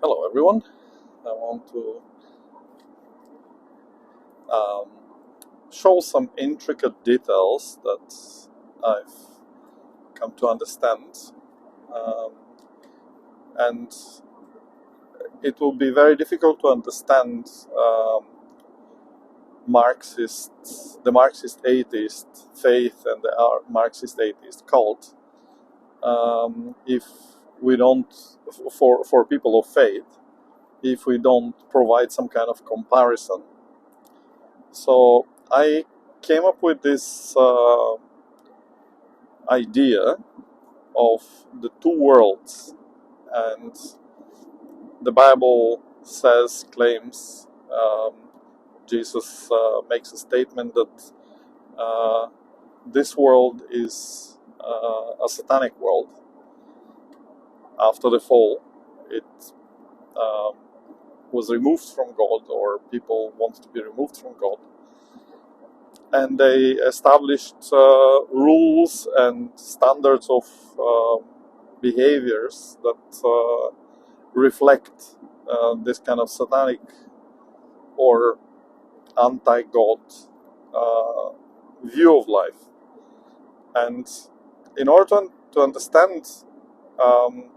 Hello everyone. I want to um, show some intricate details that I've come to understand, um, and it will be very difficult to understand the Marxist atheist faith and the Marxist atheist cult if we don't, for people of faith, if we don't provide some kind of comparison. So I came up with this idea of the two worlds, and the Bible claims, Jesus makes a statement that this world is a satanic world. After the fall, it um, was removed from God, or people wanted to be removed from God. And they established rules and standards of behaviors that reflect this kind of satanic or anti-God uh, view of life. And in order to understand um,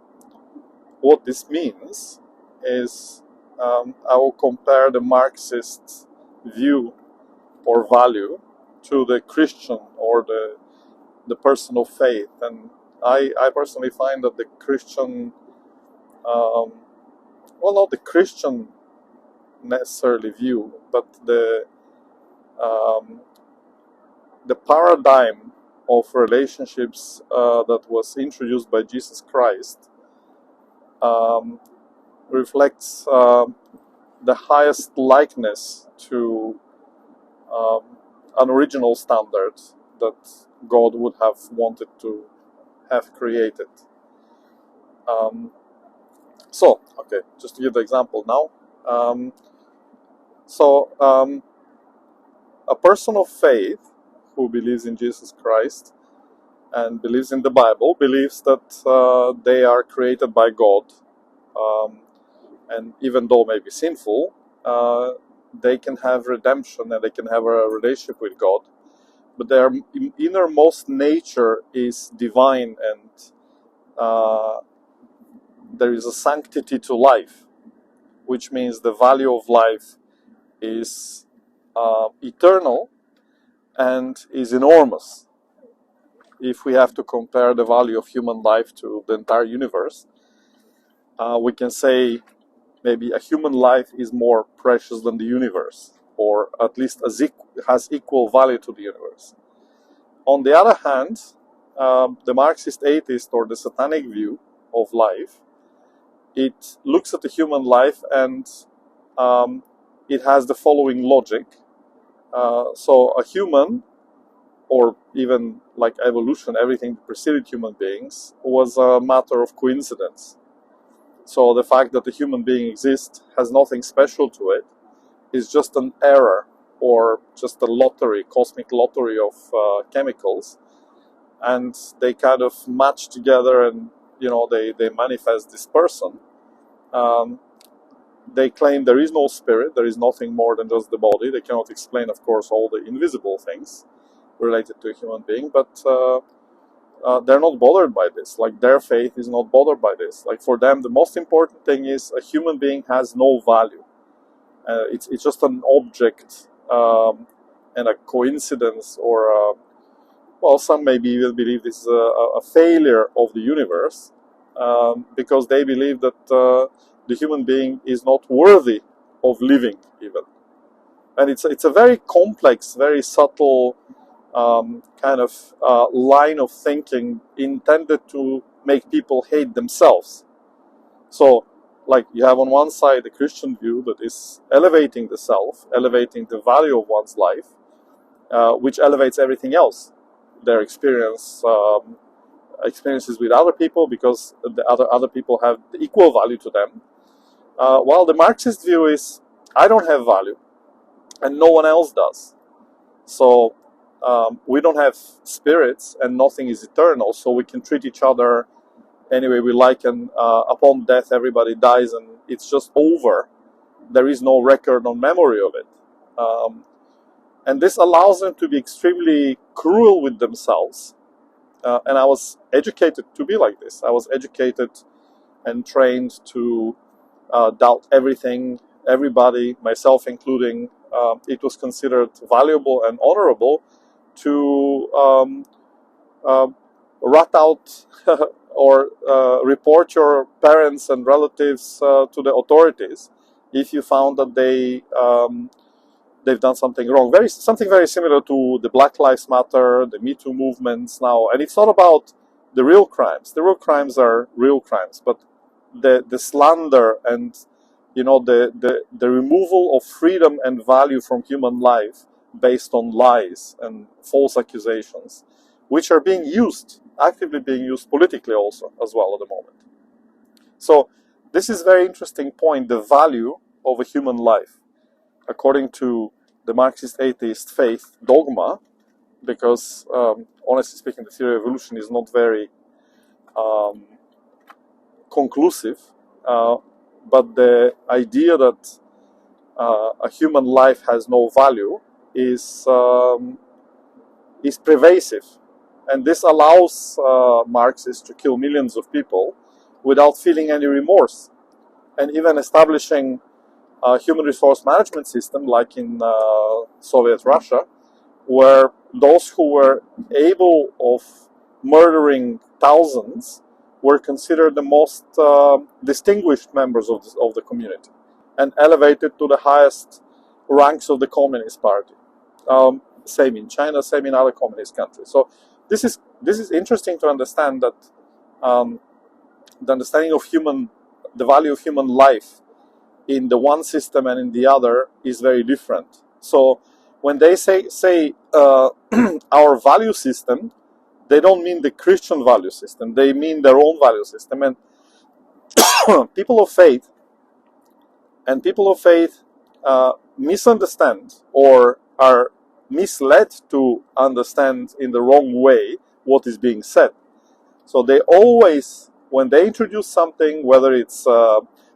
what this means, I will compare the Marxist view or value to the Christian or the person of faith. And I personally find that the Christian, not the Christian necessarily view, but um, the paradigm of relationships that was introduced by Jesus Christ um, reflects the highest likeness to um, an original standard that God would have wanted to have created. Okay, just to give the example now. A person of faith who believes in Jesus Christ and believes in the Bible believes that they are created by God, and even though maybe sinful, they can have redemption and they can have a relationship with God. But their innermost nature is divine, and there is a sanctity to life, which means the value of life is eternal and is enormous. If we have to compare the value of human life to the entire universe, we can say maybe a human life is more precious than the universe, or at least has equal value to the universe. On the other hand, the Marxist atheist or the satanic view of life, it looks at the human life and it has the following logic. So a human, or even like evolution, everything that preceded human beings, was a matter of coincidence. So the fact that the human being exists has nothing special to it. It's just an error, or just a lottery, cosmic lottery of chemicals, and they kind of match together, and they manifest this person. They claim there is no spirit, there is nothing more than just the body. They cannot explain, of course, all the invisible things related to a human being, but they're not bothered by this. Like, their faith is not bothered by this. Like, for them, the most important thing is a human being has no value. It's just an object and a coincidence, or some maybe even believe this is a failure of the universe, because they believe that the human being is not worthy of living even. And it's a very complex, very subtle kind of line of thinking intended to make people hate themselves. So, like, you have on one side the Christian view that is elevating the self, elevating the value of one's life, which elevates everything else. Their experiences with other people, because the other people have the equal value to them. While the Marxist view is, I don't have value, and no one else does. So we don't have spirits, and nothing is eternal. So we can treat each other anyway, we liken upon death everybody dies and it's just over. There is no record or memory of it. And this allows them to be extremely cruel with themselves. And I was educated to be like this. I was educated and trained to doubt everything, everybody, myself including. It was considered valuable and honorable to rat out or report your parents and relatives to the authorities if you found that they've done something wrong. Something very similar to the Black Lives Matter, the Me Too movements now. And it's not about the real crimes. The real crimes are real crimes, but the slander and the removal of freedom and value from human life based on lies and false accusations, which are actively being used politically also as well at the moment. So this is a very interesting point, the value of a human life, according to the Marxist atheist faith dogma, because honestly speaking, the theory of evolution is not very conclusive, but the idea that a human life has no value is pervasive, and this allows Marxists to kill millions of people without feeling any remorse, and even establishing a human resource management system like in Soviet Russia, where those who were able of murdering thousands were considered the most distinguished members of the community and elevated to the highest ranks of the Communist Party. Same in China, same in other communist countries. So this is interesting to understand that the understanding of the value of human life in the one system and in the other is very different. So when they say our value system, they don't mean the Christian value system. They mean their own value system. And people of faith misunderstand or are misled to understand in the wrong way what is being said. So they always, when they introduce something, whether it's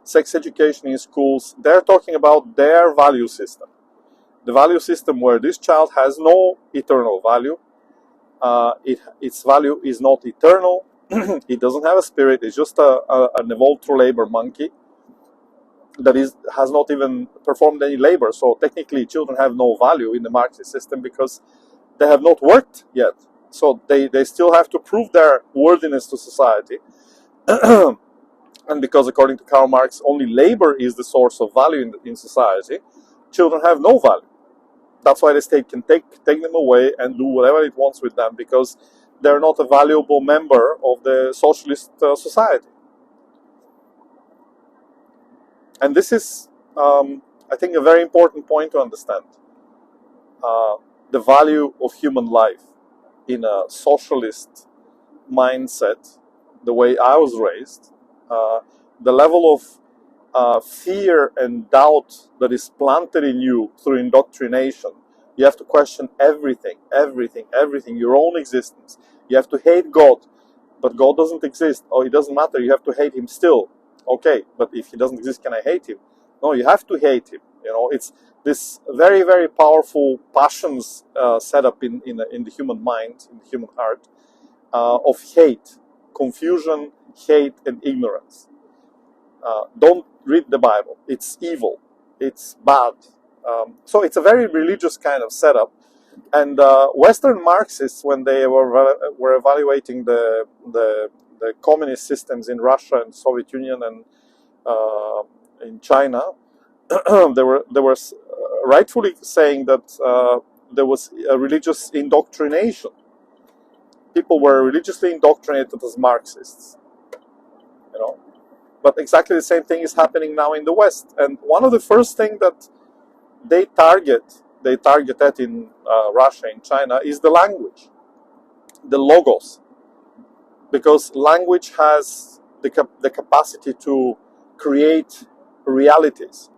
sex education in schools, they're talking about their value system. The value system where this child has no eternal value. Its value is not eternal. It doesn't have a spirit. It's just an evolved through labor monkey that has not even performed any labor. So technically, children have no value in the Marxist system because they have not worked yet. So they still have to prove their worthiness to society. And because according to Karl Marx, only labor is the source of value in society, children have no value. That's why the state can take them away and do whatever it wants with them, because they're not a valuable member of the socialist society. And this is, I think, a very important point to understand. The value of human life in a socialist mindset, the way I was raised, the level of fear and doubt that is planted in you through indoctrination. You have to question everything, your own existence. You have to hate God, but God doesn't exist. Oh, it doesn't matter, you have to hate him still. Okay, but if he doesn't exist, can I hate him? No, you have to hate him. It's this very, very powerful passions set up in the human mind, in the human heart, of hate, confusion, hate, and ignorance. Don't read the Bible. It's evil. It's bad. So it's a very religious kind of setup. And Western Marxists, when they were evaluating the communist systems in Russia and Soviet Union and in China, they were rightfully saying that there was a religious indoctrination. People were religiously indoctrinated as Marxists. But exactly the same thing is happening now in the West. And one of the first things that they target at in Russia and China is the language, the logos, because language has the capacity to create realities.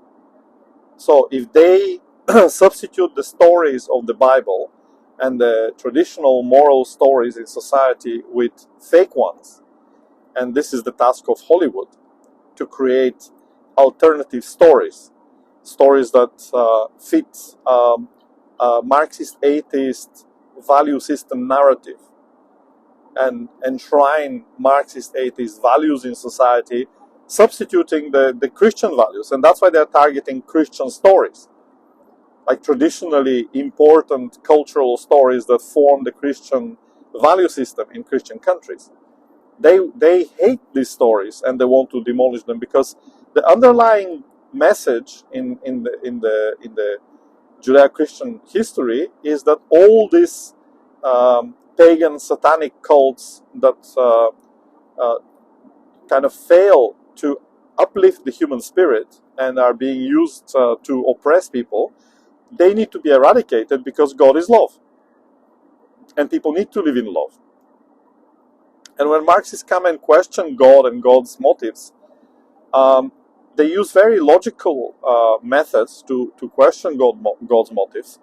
So if they substitute the stories of the Bible and the traditional moral stories in society with fake ones, and this is the task of Hollywood, to create alternative stories, stories that fit Marxist atheist value system narrative and enshrine Marxist atheist values in society, substituting the Christian values. And that's why they're targeting Christian stories, like traditionally important cultural stories that form the Christian value system in Christian countries. They hate these stories and they want to demolish them, because the underlying message in the Judeo-Christian history is that all these pagan satanic cults that kind of fail to uplift the human spirit and are being used to oppress people, they need to be eradicated, because God is love and people need to live in love. And when Marxists come and question God and God's motives, they use very logical methods to question God's motives.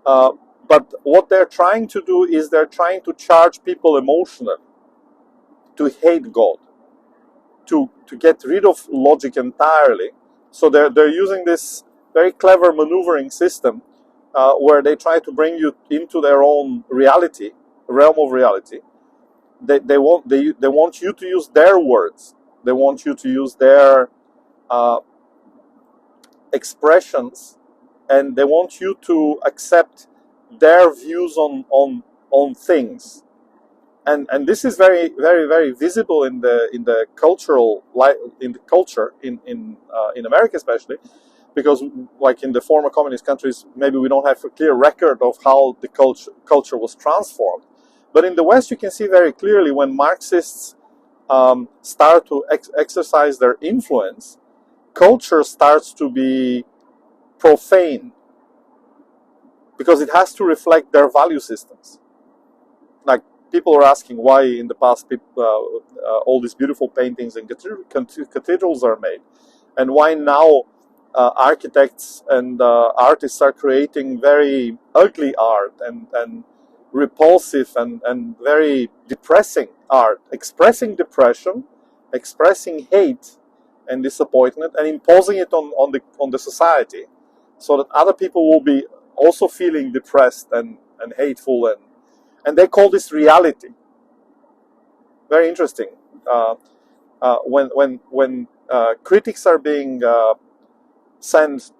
But what they're trying to do is they're trying to charge people emotionally to hate God, to get rid of logic entirely. So they're using this very clever maneuvering system where they try to bring you into their own reality, realm of reality. They want you to use their words. They want you to use their expressions, and they want you to accept their views on things. And this is very, very, very visible in the cultural in the culture in America, especially, because like in the former communist countries, maybe we don't have a clear record of how the culture was transformed. But in the West, you can see very clearly when Marxists start to exercise their influence, culture starts to be profane, because it has to reflect their value systems. Like, people are asking why in the past all these beautiful paintings and cathedrals are made, and why now architects and artists are creating very ugly art and repulsive and very depressing art, expressing depression, expressing hate and disappointment, and imposing it on the society, so that other people will be also feeling depressed and hateful, and they call this reality. Very interesting. When critics are being sent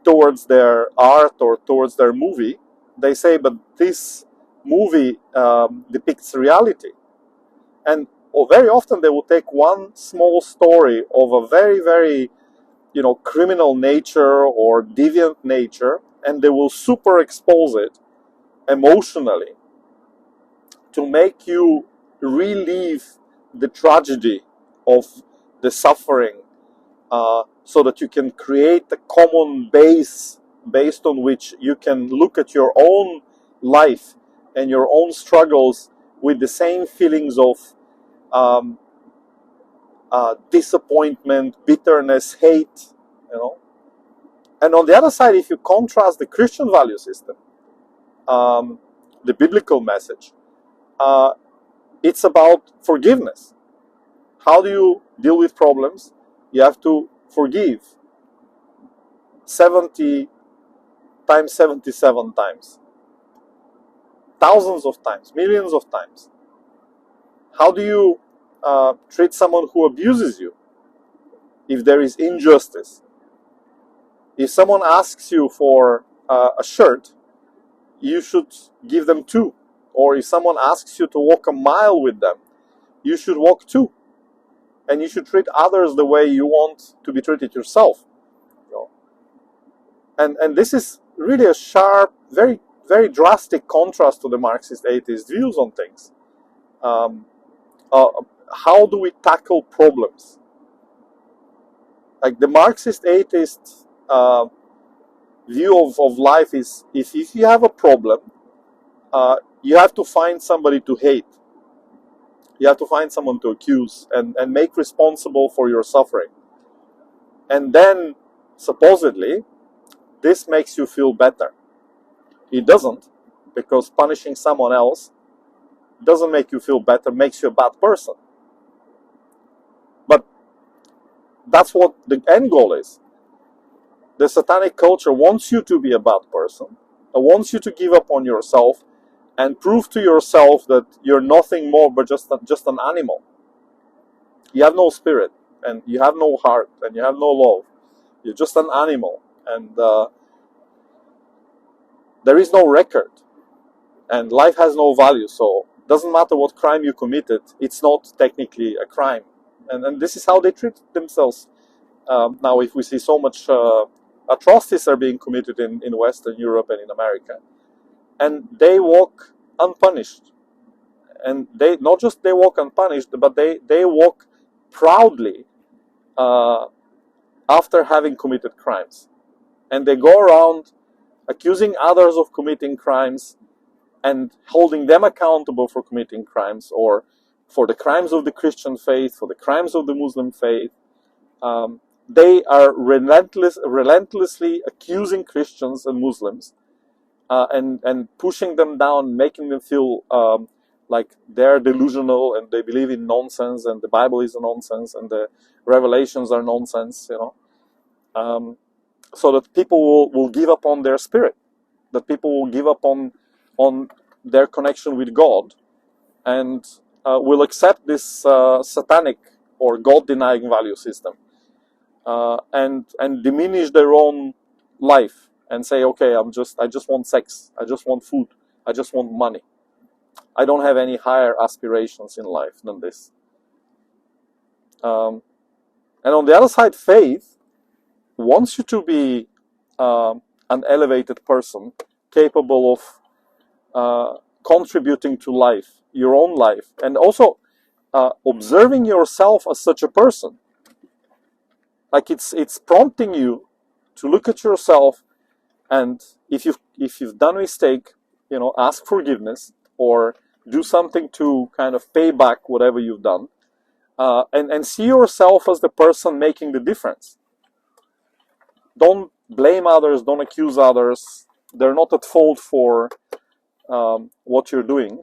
towards their art or towards their movie, they say, but this movie depicts reality. And very often they will take one small story of a very, very, criminal nature or deviant nature, and they will super expose it emotionally to make you relive the tragedy of the suffering, so that you can create a common base based on which you can look at your own life and your own struggles with the same feelings of disappointment, bitterness, hate, And on the other side, if you contrast the Christian value system, the biblical message, it's about forgiveness. How do you deal with problems? You have to forgive 70 times 77 times. Thousands of times, millions of times. How do you treat someone who abuses you if there is injustice? If someone asks you for a shirt, you should give them 2. Or if someone asks you to walk a mile with them, you should walk 2. And you should treat others the way you want to be treated yourself. And this is really a sharp, very, very drastic contrast to the Marxist atheist views on things. How do we tackle problems? Like, the Marxist atheist view of life is, if you have a problem, you have to find somebody to hate. You have to find someone to accuse and make responsible for your suffering. And then, supposedly, this makes you feel better. It doesn't, because punishing someone else doesn't make you feel better, makes you a bad person. But that's what the end goal is. The satanic culture wants you to be a bad person. It wants you to give up on yourself and prove to yourself that you're nothing more but just an animal. You have no spirit, and you have no heart, and you have no love. You're just an animal, and there is no record, and life has no value. So it doesn't matter what crime you committed, it's not technically a crime. And this is how they treat themselves. Now, if we see so much atrocities are being committed in Western Europe and in America, and they walk unpunished, and they not just they walk unpunished, but they walk proudly after having committed crimes, and they go around accusing others of committing crimes and holding them accountable for committing crimes, or for the crimes of the Christian faith, for the crimes of the Muslim faith. They are relentlessly accusing Christians and Muslims, and pushing them down, making them feel like they're delusional and they believe in nonsense, and the Bible is nonsense, and the revelations are nonsense, so that people will give up on their spirit, that people will give up on their connection with God, and will accept this satanic or God-denying value system, and diminish their own life and say, okay, I just want sex, I just want food, I just want money. I don't have any higher aspirations in life than this. And on the other side, faith wants you to be an elevated person, capable of contributing to life, your own life, and also observing yourself as such a person. Like it's prompting you to look at yourself, and if you've done a mistake, ask forgiveness, or do something to kind of pay back whatever you've done, and see yourself as the person making the difference. Don't blame others, don't accuse others. They're not at fault for what you're doing.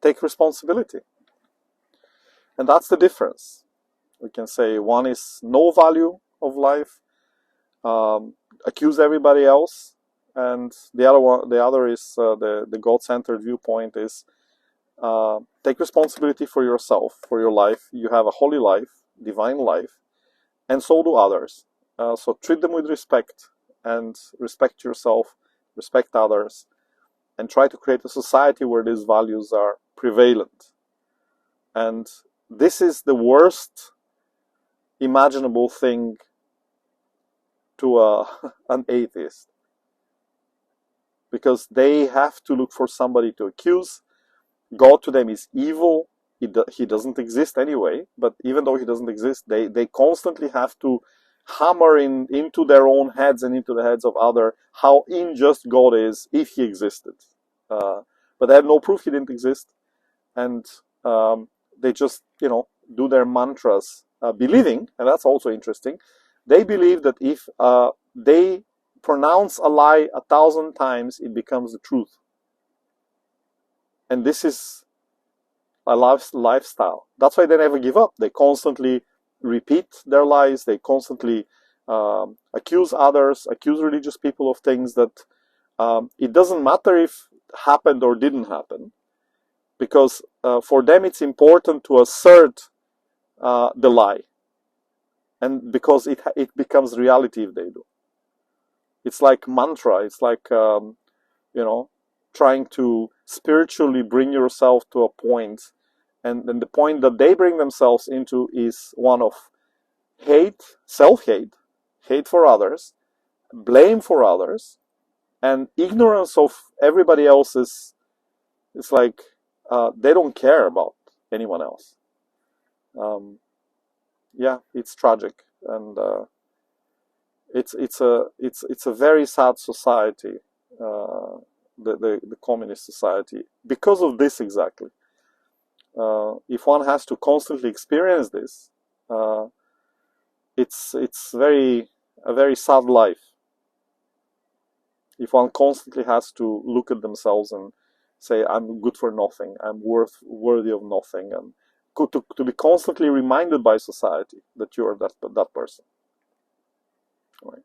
Take responsibility. And that's the difference. We can say one is no value of life, accuse everybody else, and the other is the God-centered viewpoint is take responsibility for yourself, for your life. You have a holy life, divine life, and so do others. So treat them with respect, and respect yourself, respect others, and try to create a society where these values are prevalent. And this is the worst imaginable thing to an atheist, because they have to look for somebody to accuse. God to them is evil. He doesn't exist anyway, but even though he doesn't exist, they constantly have to hammer into their own heads and into the heads of others how unjust God is if he existed. But they have no proof he didn't exist, and they just do their mantras, believing, and that's also interesting. They believe that if they pronounce a lie 1,000 times, it becomes the truth. And this is a lifestyle. That's why they never give up. They constantly repeat their lies. They constantly accuse others, accuse religious people of things that it doesn't matter if happened or didn't happen, because for them it's important to assert the lie, and because it becomes reality if they do. It's like mantra. It's like trying to spiritually bring yourself to a point, and the point that they bring themselves into is one of hate, self-hate, hate for others, blame for others, and ignorance of everybody else's. It's like they don't care about anyone else. Yeah, it's tragic, and it's a very sad society, the communist society, because of this exactly. If one has to constantly experience this, it's a very sad life if one constantly has to look at themselves and say, I'm good for nothing, I'm worthy of nothing, and to be constantly reminded by society that you are that person. Right?